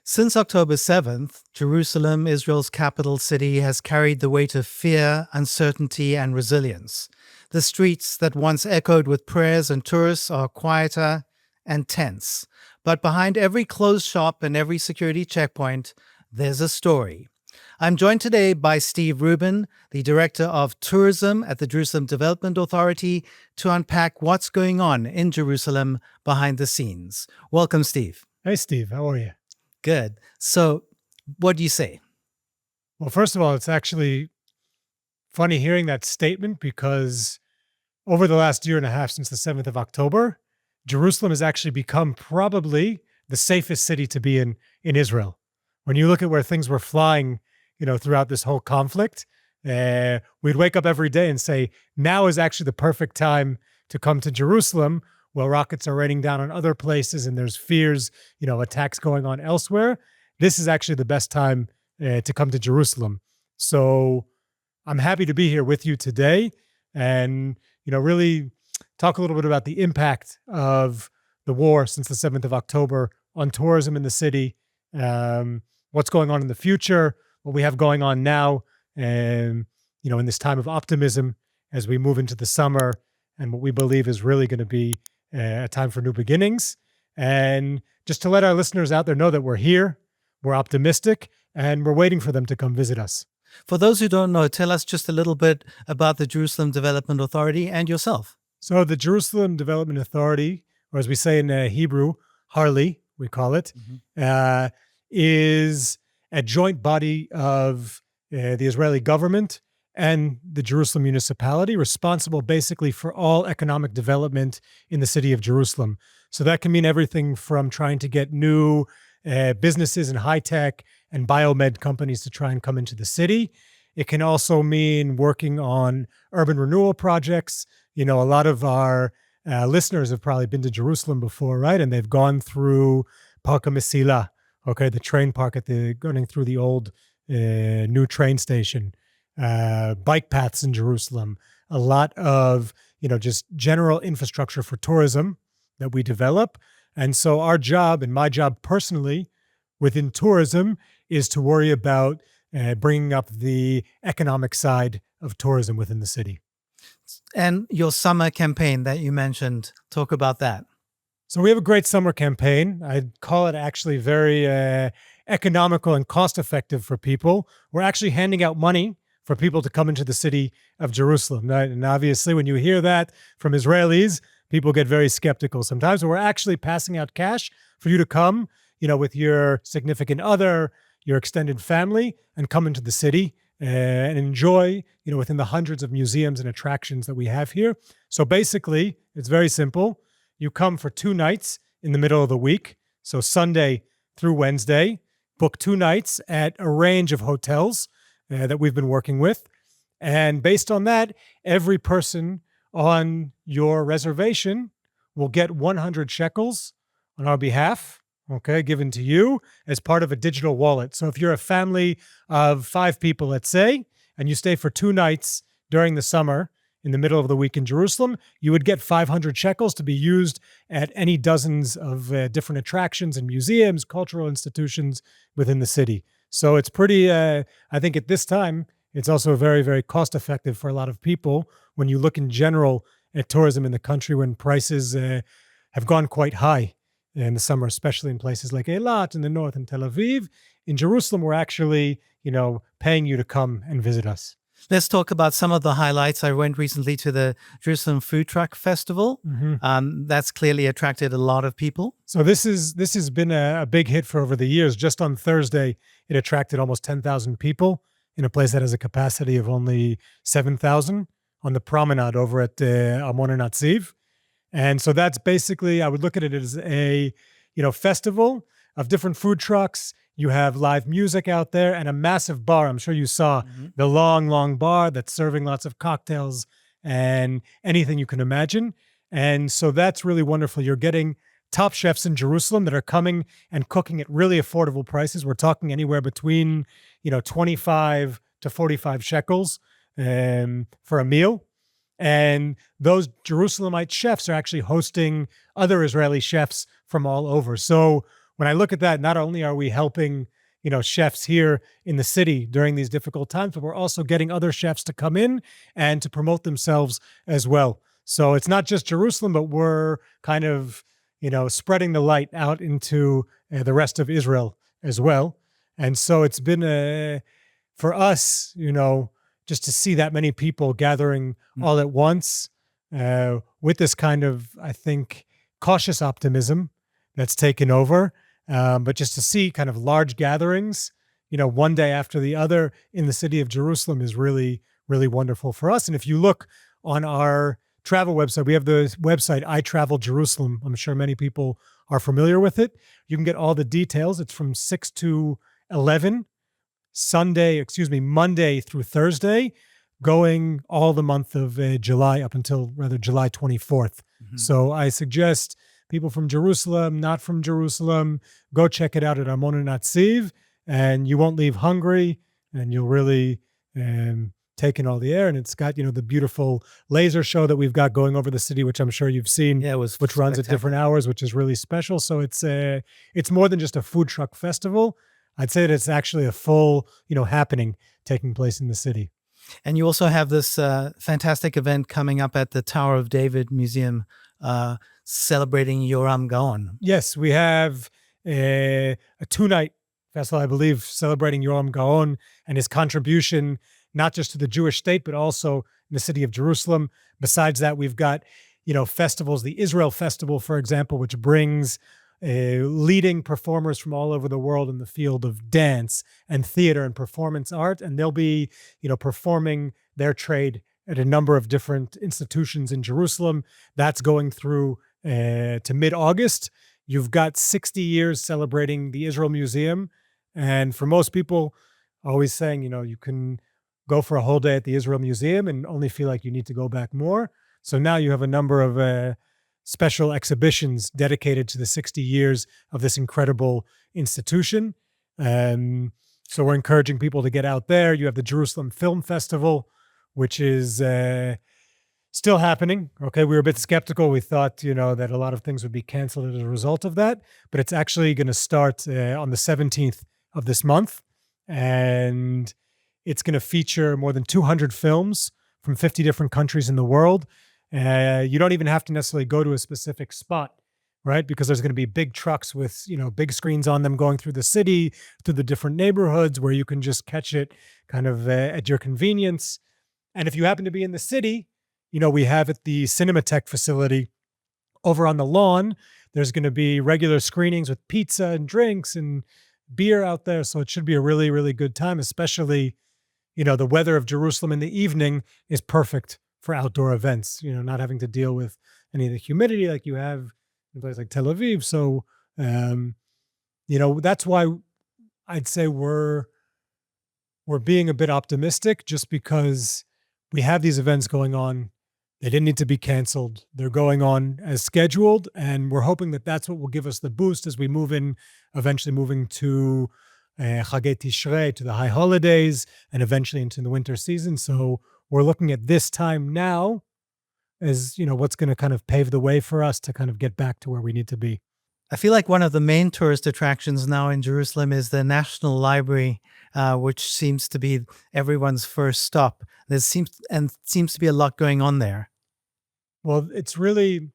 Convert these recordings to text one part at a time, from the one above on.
Since October 7th, Jerusalem, Israel's capital city, has carried the weight of fear, uncertainty, and resilience. The streets that once echoed with prayers and tourists are quieter and tense. But behind every closed shop and every security checkpoint, there's a story. I'm joined today by Steve Rubin, the Director of Tourism at the Jerusalem Development Authority, to unpack what's going on in Jerusalem behind the scenes. Welcome, Steve. Hey, Steve. How are you? Good. So, what do you say? Well, first of all, it's actually funny hearing that statement because over the last year and a half, since the 7th of October, Jerusalem has actually become probably the safest city to be in Israel. When you look at where things were flying, throughout this whole conflict, we'd wake up every day and say, now is actually the perfect time to come to Jerusalem, while rockets are raining down on other places and there's fears, attacks going on elsewhere. This is actually the best time to come to Jerusalem. So I'm happy to be here with you today and, really talk a little bit about the impact of the war since the 7th of October on tourism in the city, what's going on in the future, what we have going on now, in this time of optimism as we move into the summer and what we believe is really going to be a time for new beginnings. And just to let our listeners out there know that we're here, we're optimistic, and we're waiting for them to come visit us. For those who don't know, tell us just a little bit about the Jerusalem Development Authority and yourself. So the Jerusalem Development Authority, or as we say in Hebrew, Harli, we call it, is a joint body of the Israeli government and the Jerusalem municipality, responsible basically for all economic development in the city of Jerusalem. So that can mean everything from trying to get new businesses and high-tech and biomed companies to try and come into the city. It can also mean working on urban renewal projects. A lot of our listeners have probably been to Jerusalem before, right? And they've gone through Park HaMesila, the train park going through the old new train station. Bike paths in Jerusalem, a lot of, just general infrastructure for tourism that we develop. And so our job, and my job personally within tourism, is to worry about bringing up the economic side of tourism within the city. And your summer campaign that you mentioned, talk about that. So we have a great summer campaign. I'd call it actually very economical and cost-effective for people. We're actually handing out money for people to come into the city of Jerusalem. Right? And obviously, when you hear that from Israelis, people get very skeptical sometimes. But we're actually passing out cash for you to come, with your significant other, your extended family, and come into the city and enjoy, within the hundreds of museums and attractions that we have here. So basically, it's very simple. You come for 2 nights in the middle of the week, so Sunday through Wednesday, book 2 nights at a range of hotels that we've been working with. And based on that, every person on your reservation will get 100 shekels on our behalf, given to you as part of a digital wallet. So if you're a family of 5 people, let's say, and you stay for 2 nights during the summer in the middle of the week in Jerusalem, you would get 500 shekels to be used at any dozens of different attractions and museums, cultural institutions within the city. So it's pretty, I think at this time, it's also very, very cost effective for a lot of people when you look in general at tourism in the country when prices have gone quite high in the summer, especially in places like Eilat in the north and Tel Aviv. In Jerusalem, we're actually, paying you to come and visit us. Let's talk about some of the highlights. I went recently to the Jerusalem Food Truck Festival. That's clearly attracted a lot of people. So this has been a big hit for over the years. Just on Thursday, it attracted almost 10,000 people in a place that has a capacity of only 7,000 on the promenade over at Amon and Atziv. And so that's basically, I would look at it as a, festival of different food trucks. You have live music out there and a massive bar. I'm sure you saw the long, long bar that's serving lots of cocktails and anything you can imagine. And so that's really wonderful. You're getting top chefs in Jerusalem that are coming and cooking at really affordable prices. We're talking anywhere between, 25 to 45 shekels for a meal. And those Jerusalemite chefs are actually hosting other Israeli chefs from all over. So when I look at that, not only are we helping, chefs here in the city during these difficult times, but we're also getting other chefs to come in and to promote themselves as well. So it's not just Jerusalem, but we're kind of, spreading the light out into the rest of Israel as well. And so it's been for us, just to see that many people gathering all at once with this kind of, I think, cautious optimism that's taken over. But just to see kind of large gatherings, one day after the other in the city of Jerusalem is really, really wonderful for us. And if you look on our travel website, we have the website, I Travel Jerusalem. I'm sure many people are familiar with it. You can get all the details. It's from 6 to 11, Monday through Thursday, going all the month of July up until rather July 24th. So I suggest people from Jerusalem, not from Jerusalem, go check it out at Armona Natziv, and you won't leave hungry, and you'll really take in all the air. And it's got, the beautiful laser show that we've got going over the city, which I'm sure you've seen, Yeah, it was which runs at different hours, which is really special. So it's more than just a food truck festival. I'd say that it's actually a full, happening taking place in the city. And you also have this fantastic event coming up at the Tower of David Museum celebrating Yoram Gaon. Yes, we have a 2-night festival, I believe, celebrating Yoram Gaon and his contribution, not just to the Jewish state, but also in the city of Jerusalem. Besides that, we've got, festivals, the Israel Festival, for example, which brings leading performers from all over the world in the field of dance and theater and performance art. And they'll be, performing their trade at a number of different institutions in Jerusalem. That's going through to mid-August. You've got 60 years celebrating the Israel Museum. And for most people, always saying, you can go for a whole day at the Israel Museum and only feel like you need to go back more. So now you have a number of special exhibitions dedicated to the 60 years of this incredible institution. So we're encouraging people to get out there. You have the Jerusalem Film Festival, which is still happening. Okay, we were a bit skeptical. We thought, that a lot of things would be canceled as a result of that, but it's actually going to start on the 17th of this month. And it's going to feature more than 200 films from 50 different countries in the world. You don't even have to necessarily go to a specific spot, right? Because there's going to be big trucks with, big screens on them going through the city, through the different neighborhoods where you can just catch it kind of at your convenience. And if you happen to be in the city, we have at the Cinematheque facility over on the lawn, there's going to be regular screenings with pizza and drinks and beer out there. So it should be a really, really good time, especially, the weather of Jerusalem in the evening is perfect for outdoor events, not having to deal with any of the humidity like you have in a place like Tel Aviv. So, that's why I'd say we're being a bit optimistic, just because we have these events going on. They didn't need to be canceled. They're going on as scheduled. And we're hoping that that's what will give us the boost as we eventually moving to Chagei Tishrei, to the high holidays, and eventually into the winter season. So we're looking at this time now as, what's going to kind of pave the way for us to kind of get back to where we need to be. I feel like one of the main tourist attractions now in Jerusalem is the National Library, which seems to be everyone's first stop. There seems to be a lot going on there. Well, it's really,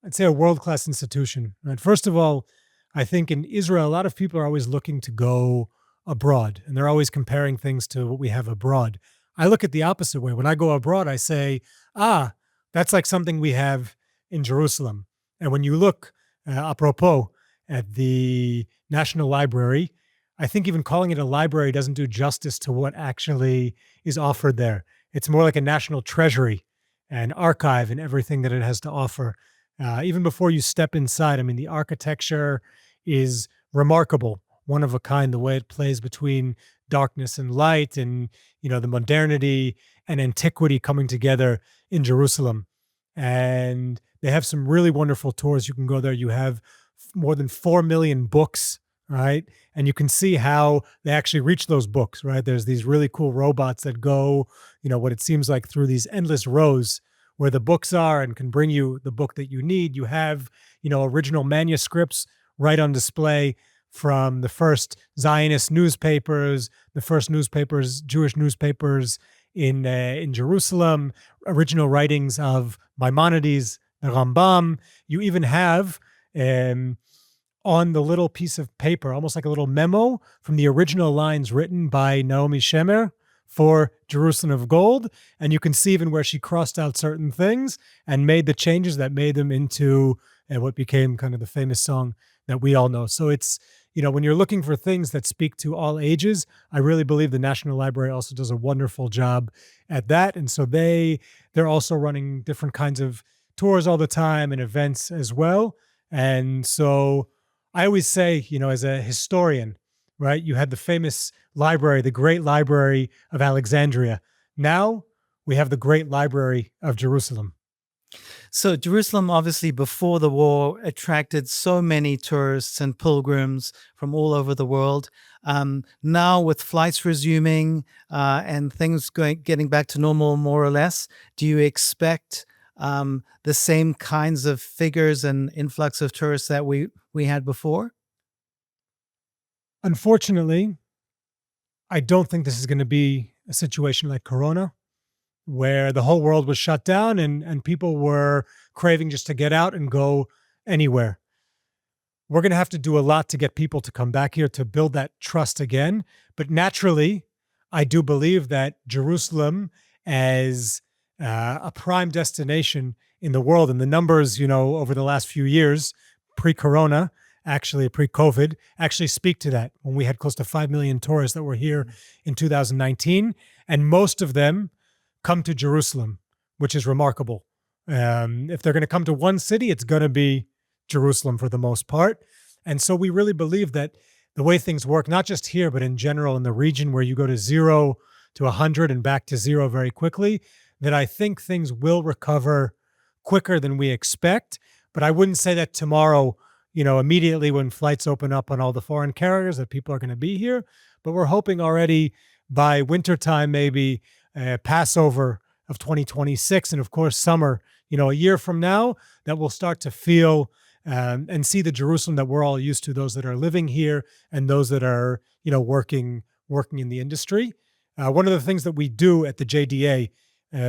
I'd say, a world-class institution, right? First of all, I think in Israel, a lot of people are always looking to go abroad, and they're always comparing things to what we have abroad. I look at the opposite way. When I go abroad, I say, that's like something we have in Jerusalem. And when you look, apropos, at the National Library, I think even calling it a library doesn't do justice to what actually is offered there. It's more like a national treasury and archive and everything that it has to offer. Even before you step inside, I mean, the architecture is remarkable, one of a kind, the way it plays between darkness and light and, the modernity and antiquity coming together in Jerusalem. And they have some really wonderful tours. You can go there. You have more than 4 million books, right? And you can see how they actually reach those books, right? There's these really cool robots that go, what it seems like through these endless rows where the books are and can bring you the book that you need. You have, original manuscripts right on display from the first Zionist newspapers, the first newspapers, Jewish newspapers in Jerusalem, original writings of Maimonides, the Rambam. You even have on the little piece of paper, almost like a little memo from the original lines written by Naomi Shemer for Jerusalem of Gold. And you can see even where she crossed out certain things and made the changes that made them into what became kind of the famous song that we all know. So it's, when you're looking for things that speak to all ages, I really believe the National Library also does a wonderful job at that. And so they're also running different kinds of tours all the time and events as well. And so I always say, as a historian, right, you had the famous library, the Great Library of Alexandria. Now we have the Great Library of Jerusalem. So Jerusalem, obviously, before the war, attracted so many tourists and pilgrims from all over the world. Now, with flights resuming and things getting back to normal, more or less, do you expect the same kinds of figures and influx of tourists that we had before? Unfortunately, I don't think this is going to be a situation like Corona, where the whole world was shut down and people were craving just to get out and go anywhere. We're going to have to do a lot to get people to come back here to build that trust again. But naturally, I do believe that Jerusalem as a prime destination in the world, and the numbers, over the last few years, pre-corona, actually pre-COVID, actually speak to that. When we had close to 5 million tourists that were here in 2019, and most of them come to Jerusalem, which is remarkable. If they're going to come to one city, it's going to be Jerusalem for the most part. And so we really believe that the way things work, not just here, but in general in the region where you go to 0 to 100 and back to 0 very quickly, that I think things will recover quicker than we expect. But I wouldn't say that tomorrow, immediately when flights open up on all the foreign carriers, that people are going to be here. But we're hoping already by wintertime, maybe Passover of 2026, and of course summer, a year from now, that we'll start to feel and see the Jerusalem that we're all used to, those that are living here and those that are, working in the industry. One of the things that we do at the JDA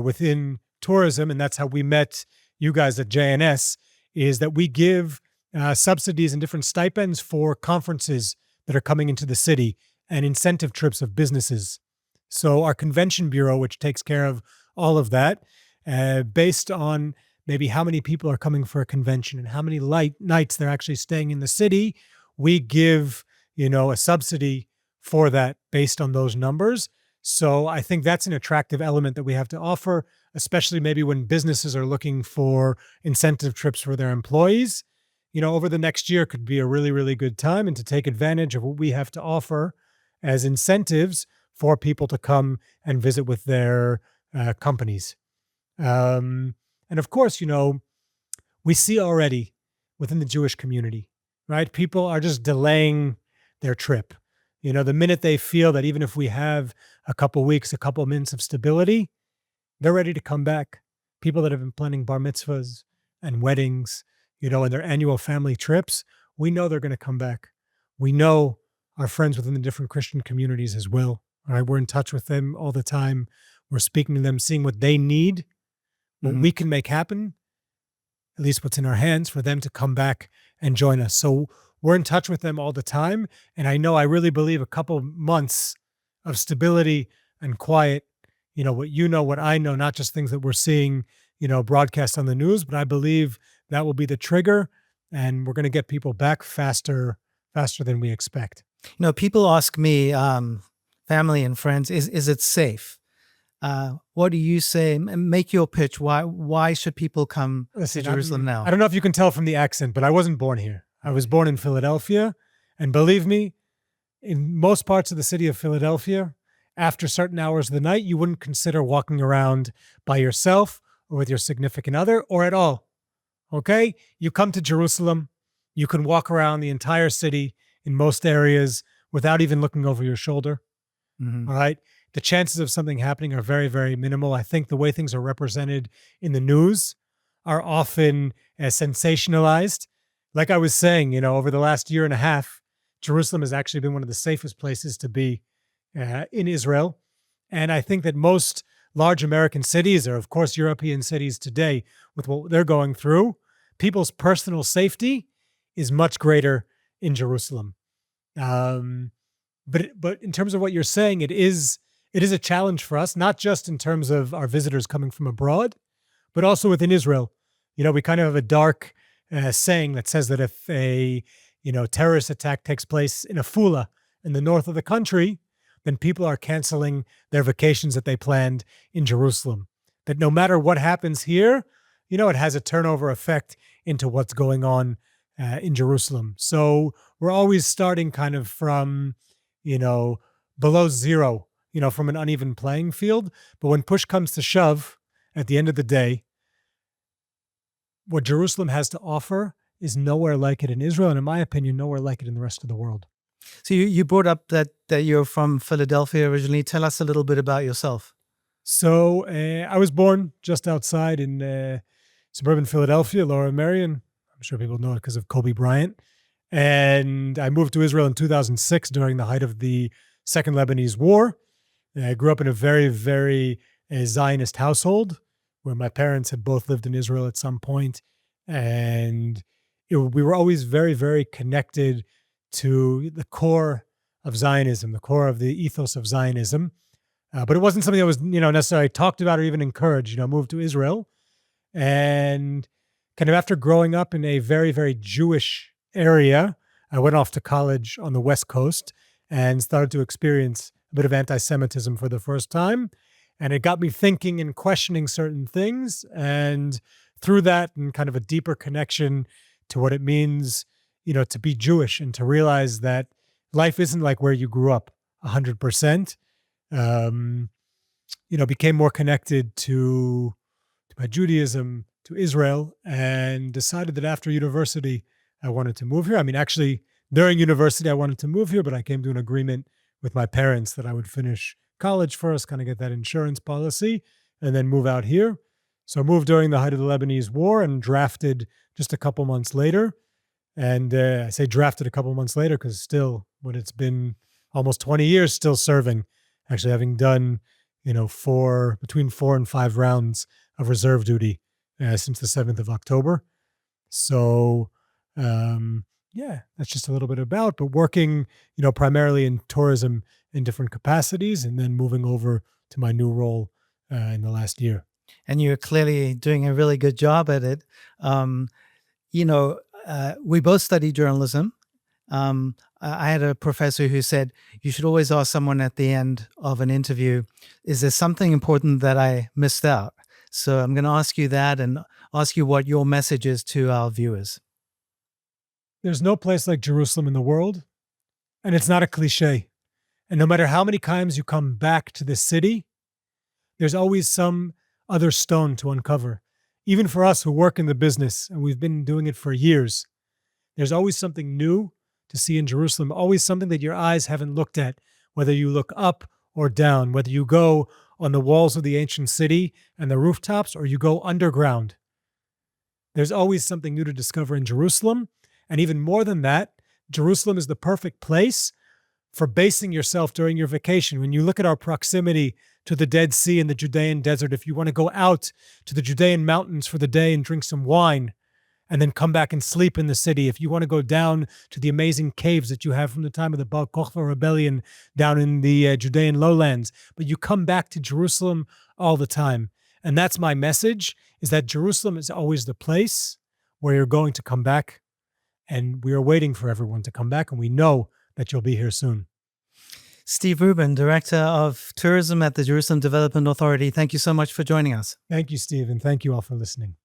within tourism, and that's how we met you guys at JNS, is that we give subsidies and different stipends for conferences that are coming into the city and incentive trips of businesses. So our convention bureau, which takes care of all of that, based on maybe how many people are coming for a convention and how many nights they're actually staying in the city, we give, a subsidy for that based on those numbers. So I think that's an attractive element that we have to offer, especially maybe when businesses are looking for incentive trips for their employees. Over the next year could be a really, really good time and to take advantage of what we have to offer as incentives for people to come and visit with their companies. And of course, we see already within the Jewish community, right? People are just delaying their trip. The minute they feel that even if we have a couple weeks, a couple minutes of stability, they're ready to come back. People that have been planning bar mitzvahs and weddings, and their annual family trips, we know they're going to come back. We know our friends within the different Christian communities as well. All right, we're in touch with them all the time. We're speaking to them, seeing what they need, what we can make happen, at least what's in our hands for them to come back and join us. So we're in touch with them all the time. And I really believe a couple months of stability and quiet, what I know, not just things that we're seeing, broadcast on the news, but I believe that will be the trigger and we're going to get people back faster than we expect. People ask me, family and friends, is it safe? What do you say? Make your pitch. Why should people come to Jerusalem now? I don't know if you can tell from the accent, but I wasn't born here. I was born in Philadelphia. And believe me, in most parts of the city of Philadelphia, after certain hours of the night, you wouldn't consider walking around by yourself or with your significant other or at all. Okay? You come to Jerusalem, you can walk around the entire city in most areas without even looking over your shoulder. Mm-hmm. All right? The chances of something happening are very, very minimal. I think the way things are represented in the news are often sensationalized. like I was saying, over the last year and a half, Jerusalem has actually been one of the safest places to be in Israel. And I think that most large American cities, or of course European cities today, with what they're going through, people's personal safety is much greater in Jerusalem. Um, but in terms of what you're saying, it is a challenge for us, not just in terms of our visitors coming from abroad, but also within Israel. We kind of have a dark saying that says that if a terrorist attack takes place in Afula in the north of the country, then people are canceling their vacations that they planned in Jerusalem. That no matter what happens here, it has a turnover effect into what's going on in Jerusalem. So we're always starting kind of from, below zero, from an uneven playing field. But when push comes to shove, at the end of the day, what Jerusalem has to offer is nowhere like it in Israel, and in my opinion, nowhere like it in the rest of the world. So you brought up that you're from Philadelphia originally. Tell us a little bit about yourself. So I was born just outside in suburban Philadelphia, Lower Merion. I'm sure people know it because of Kobe Bryant. And I moved to Israel in 2006 during the height of the Second Lebanese War. I grew up in a very, very Zionist household where my parents had both lived in Israel at some point. And we were always very, very connected to the core of Zionism, the core of the ethos of Zionism. But it wasn't something that was, necessarily talked about or even encouraged. Moved to Israel, and kind of after growing up in a very, very Jewish area, I went off to college on the West Coast and started to experience a bit of anti-Semitism for the first time. And it got me thinking and questioning certain things. And through that and kind of a deeper connection to what it means, to be Jewish and to realize that life isn't like where you grew up 100%, became more connected to my Judaism, to Israel, and decided that after university, I wanted to move here. I mean, actually, during university, I wanted to move here, but I came to an agreement with my parents that I would finish college first, kind of get that insurance policy, and then move out here. So I moved during the height of the Lebanese War and drafted just a couple months later. And I say drafted a couple months later because still, when it's been almost 20 years, still serving, actually having done, between 4 and 5 rounds of reserve duty since the 7th of October. So, that's just a little bit about, but working, primarily in tourism in different capacities and then moving over to my new role in the last year. And you're clearly doing a really good job at it. We both studied journalism. I had a professor who said, you should always ask someone at the end of an interview, is there something important that I missed out? So I'm going to ask you that and ask you what your message is to our viewers. There's no place like Jerusalem in the world, and it's not a cliche. And no matter how many times you come back to this city, there's always some other stone to uncover. Even for us who work in the business, and we've been doing it for years, there's always something new to see in Jerusalem, always something that your eyes haven't looked at, whether you look up or down, whether you go on the walls of the ancient city and the rooftops, or you go underground. There's always something new to discover in Jerusalem. And even more than that, Jerusalem is the perfect place for basing yourself during your vacation. When you look at our proximity to the Dead Sea and the Judean desert, if you want to go out to the Judean mountains for the day and drink some wine, and then come back and sleep in the city, if you want to go down to the amazing caves that you have from the time of the Bar Kokhba rebellion down in the Judean lowlands, but you come back to Jerusalem all the time. And that's my message, is that Jerusalem is always the place where you're going to come back. And we are waiting for everyone to come back, and we know that you'll be here soon. Steve Rubin, Director of Tourism at the Jerusalem Development Authority, thank you so much for joining us. Thank you, Steve, and thank you all for listening.